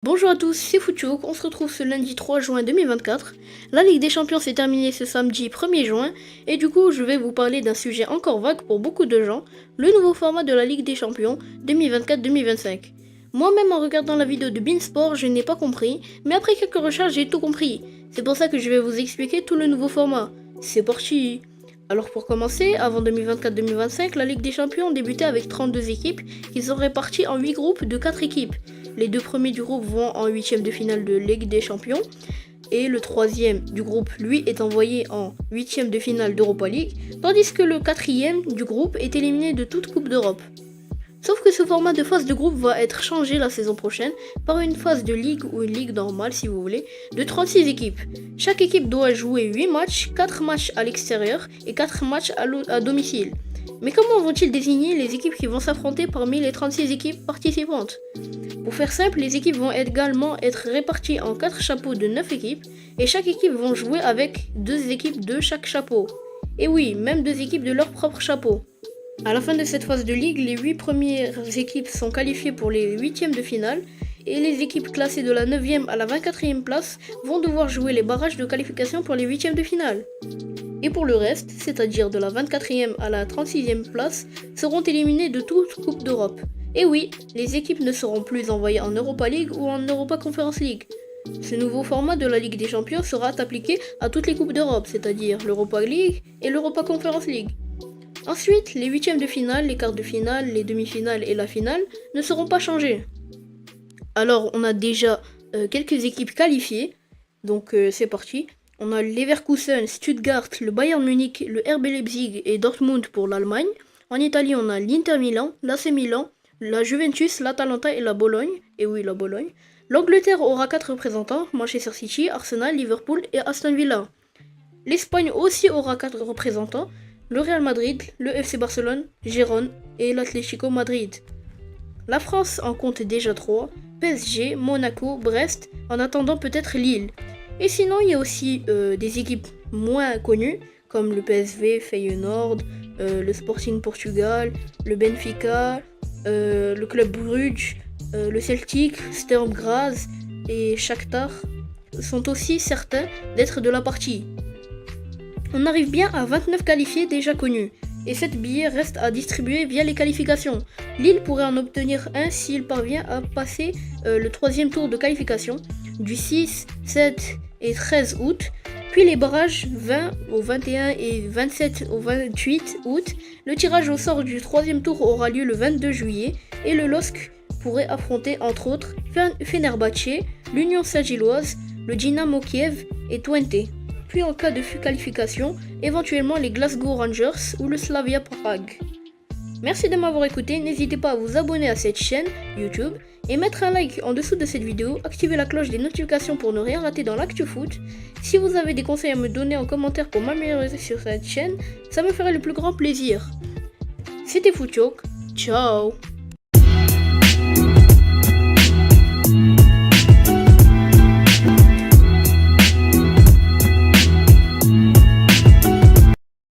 Bonjour à tous, c'est Fouchouk, on se retrouve ce lundi 3 juin 2024. La Ligue des Champions s'est terminée ce samedi 1er juin et du coup je vais vous parler d'un sujet encore vague pour beaucoup de gens, le nouveau format de la Ligue des Champions 2024-2025. Moi-même en regardant la vidéo de Beansport je n'ai pas compris, mais après quelques recherches j'ai tout compris. C'est pour ça que je vais vous expliquer tout le nouveau format. C'est parti! Alors pour commencer, avant 2024-2025, la Ligue des Champions débutait avec 32 équipes qui sont réparties en 8 groupes de 4 équipes. Les deux premiers du groupe vont en 8e de finale de Ligue des Champions et le troisième du groupe, lui, est envoyé en 8e de finale d'Europa League, tandis que le quatrième du groupe est éliminé de toute Coupe d'Europe. Sauf que ce format de phase de groupe va être changé la saison prochaine par une phase de ligue ou une ligue normale si vous voulez, de 36 équipes. Chaque équipe doit jouer 8 matchs, 4 matchs à l'extérieur et 4 matchs à domicile. Mais comment vont-ils désigner les équipes qui vont s'affronter parmi les 36 équipes participantes? Pour faire simple, les équipes vont également être réparties en 4 chapeaux de 9 équipes et chaque équipe vont jouer avec 2 équipes de chaque chapeau. Et oui, même 2 équipes de leur propre chapeau. À la fin de cette phase de ligue, les 8 premières équipes sont qualifiées pour les 8e de finale et les équipes classées de la 9e à la 24e place vont devoir jouer les barrages de qualification pour les 8e de finale. Et pour le reste, c'est-à-dire de la 24e à la 36e place, seront éliminées de toute Coupe d'Europe. Et oui, les équipes ne seront plus envoyées en Europa League ou en Europa Conference League. Ce nouveau format de la Ligue des Champions sera appliqué à toutes les Coupes d'Europe, c'est-à-dire l'Europa League et l'Europa Conference League. Ensuite, les 8e de finale, les quarts de finale, les demi-finales et la finale ne seront pas changés. Alors, on a déjà quelques équipes qualifiées, donc c'est parti. On a Leverkusen, Stuttgart, le Bayern Munich, le RB Leipzig et Dortmund pour l'Allemagne. En Italie, on a l'Inter Milan, l'AC Milan, la Juventus, l'Atalanta et la Bologne. Et oui, la Bologne. L'Angleterre aura 4 représentants, Manchester City, Arsenal, Liverpool et Aston Villa. L'Espagne aussi aura 4 représentants, le Real Madrid, le FC Barcelone, Gérone et l'Atlético Madrid. La France en compte déjà 3, PSG, Monaco, Brest, en attendant peut-être Lille. Et sinon, il y a aussi des équipes moins connues, comme le PSV, Feyenoord, le Sporting Portugal, le Benfica, le Club Brugge, le Celtic, Sturm Graz et Shakhtar sont aussi certains d'être de la partie. On arrive bien à 29 qualifiés déjà connus, et 7 billets restent à distribuer via les qualifications. Lille pourrait en obtenir un s'il parvient à passer le 3e tour de qualification du 6, 7 et 13 août, puis les barrages 20 au 21 et 27 au 28 août. Le tirage au sort du 3e tour aura lieu le 22 juillet et le LOSC pourrait affronter entre autres Fenerbahçe, l'Union Saint-Gilloise, le Dynamo Kiev et Twente. Puis en cas de qualification, éventuellement les Glasgow Rangers ou le Slavia Prague. Merci de m'avoir écouté, n'hésitez pas à vous abonner à cette chaîne YouTube et mettre un like en dessous de cette vidéo, activer la cloche des notifications pour ne rien rater dans l'actu foot. Si vous avez des conseils à me donner en commentaire pour m'améliorer sur cette chaîne, ça me ferait le plus grand plaisir. C'était Fouchouk, ciao.